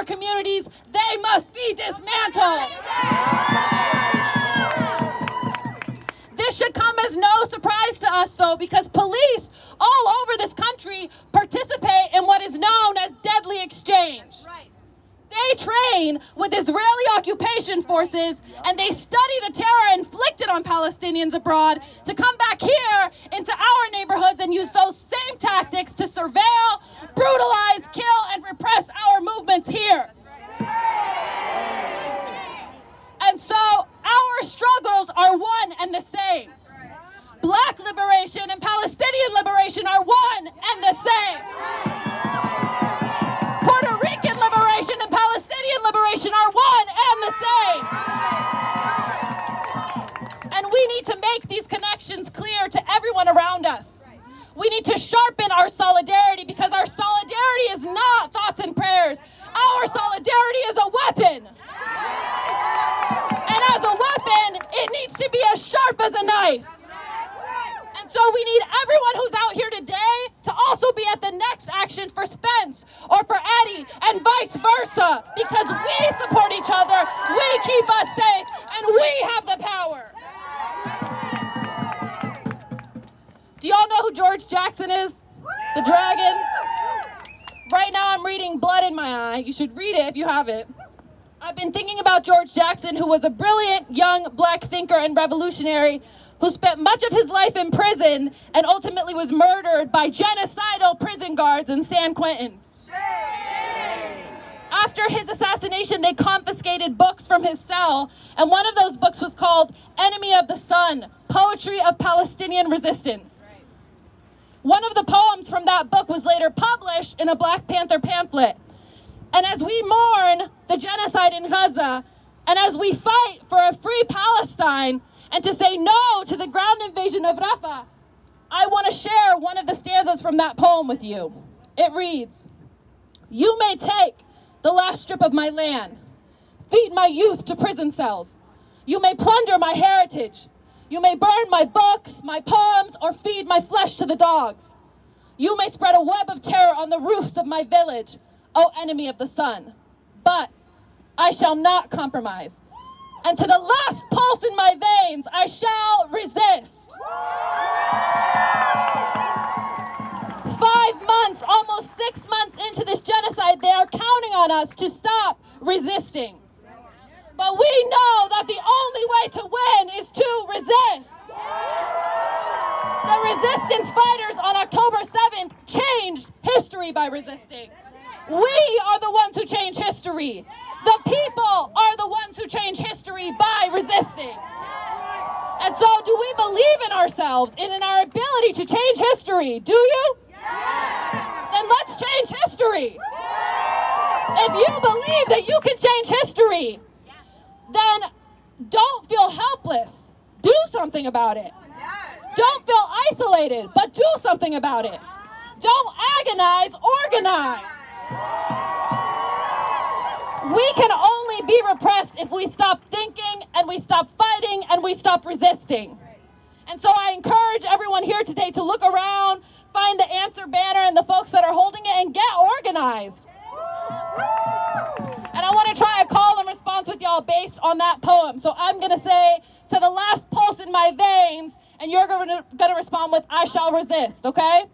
communities, they must be dismantled. This should come as no surprise to us, though, because police all over this country participate in what is known as deadly exchange. They train with Israeli occupation forces, and they study the terror inflicted on Palestinians abroad to come back here into our neighborhoods and use those same tactics to surveil, brutalize, kill, and repress our movements here. And so our struggles are one and the same. Black liberation and Palestinian liberation are one and the same. Puerto Rican liberation and Palestinian liberation are one and the same. And we need to make these connections clear to everyone around us. We need to sharpen our solidarity, because our solidarity is not thoughts and prayers. Our solidarity is a weapon. And as a weapon, it needs to be as sharp as a knife. And so we need everyone who's out here today to also be at the next action for Spence or for Eddie and vice versa, because we support each other, we keep us safe, and we have the power. Do y'all know who George Jackson is? The dragon? Right now I'm reading Blood in My Eye. You should read it if you have it. I've been thinking about George Jackson, who was a brilliant young black thinker and revolutionary who spent much of his life in prison and ultimately was murdered by genocidal prison guards in San Quentin. After his assassination, they confiscated books from his cell, and one of those books was called Enemy of the Sun, Poetry of Palestinian Resistance. One of the poems from that book was later published in a Black Panther pamphlet. And as we mourn the genocide in Gaza, and as we fight for a free Palestine, and to say no to the ground invasion of Rafah, I want to share one of the stanzas from that poem with you. It reads, "You may take the last strip of my land, feed my youth to prison cells. You may plunder my heritage. You may burn my books, my poems, or feed my flesh to the dogs. You may spread a web of terror on the roofs of my village, O enemy of the sun. But I shall not compromise. And to the last pulse in my veins, I shall resist." 5 months, almost 6 months into this genocide, they are counting on us to stop resisting. But we know that the only way to win is to resist. The resistance fighters on October 7th changed history by resisting. We are the ones who change history. The people are the ones who change history by resisting. And so, do we believe in ourselves and in our ability to change history? Do you? Yes. Then let's change history. If you believe that you can change history, then don't feel helpless. Do something about it. Don't feel isolated, but do something about it. Don't agonize, organize. We can only be repressed if we stop thinking and we stop fighting and we stop resisting. And so I encourage everyone here today to look around, find the answer banner and the folks that are holding it, and get organized. And I want to try a call and response with y'all based on that poem. So I'm going to say, "To the last pulse in my veins," and you're going to respond with, "I shall resist," okay?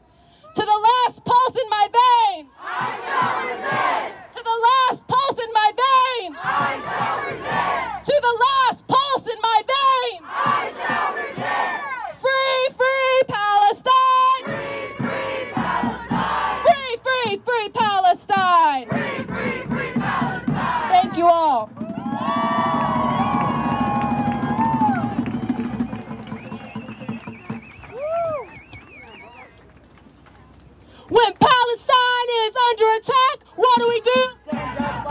To the last pulse in my veins, I shall resist. To the last pulse in my veins, I shall resist. To the last pulse in my veins, I shall resist. Free, free Palestine. Free, free Palestine. Free, free, free Palestine. Free, free, free Palestine. Thank you all. When Palestine is under attack, what do we do? Stand up.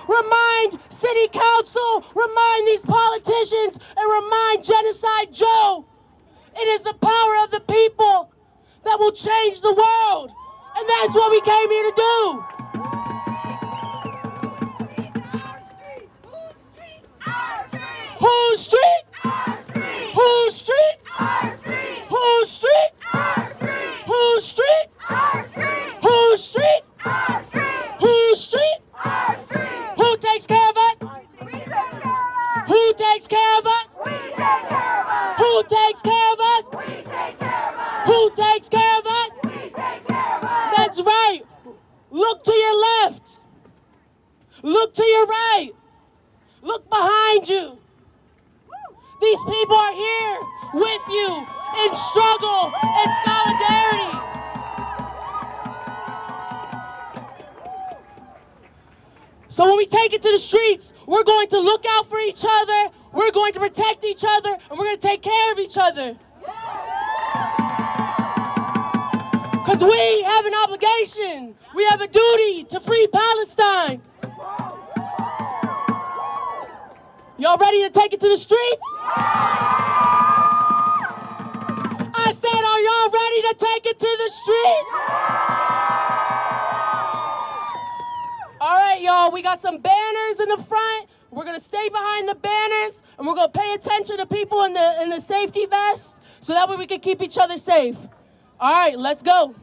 remind City Council, remind these politicians, and remind Genocide Joe. It is the power of the people that will change the world. And that's what we came here to do. Whose streets? Whose streets? Whose streets? Whose streets? Whose streets? Whose streets? Who takes care of us? Who takes care of us? Who takes care of us? Who takes care of us? That's right. Look to your left. Look to your right. Look behind you. These people are here with you in struggle and solidarity. So when we take it to the streets, we're going to look out for each other, we're going to protect each other, and we're going to take care of each other. Because we have an obligation, we have a duty to free Palestine. Y'all ready to take it to the streets? I said, are y'all ready to take it to the streets? All right, y'all, we got some banners in the front. We're going to stay behind the banners, and we're going to pay attention to people in the safety vests so that way we can keep each other safe. All right, let's go.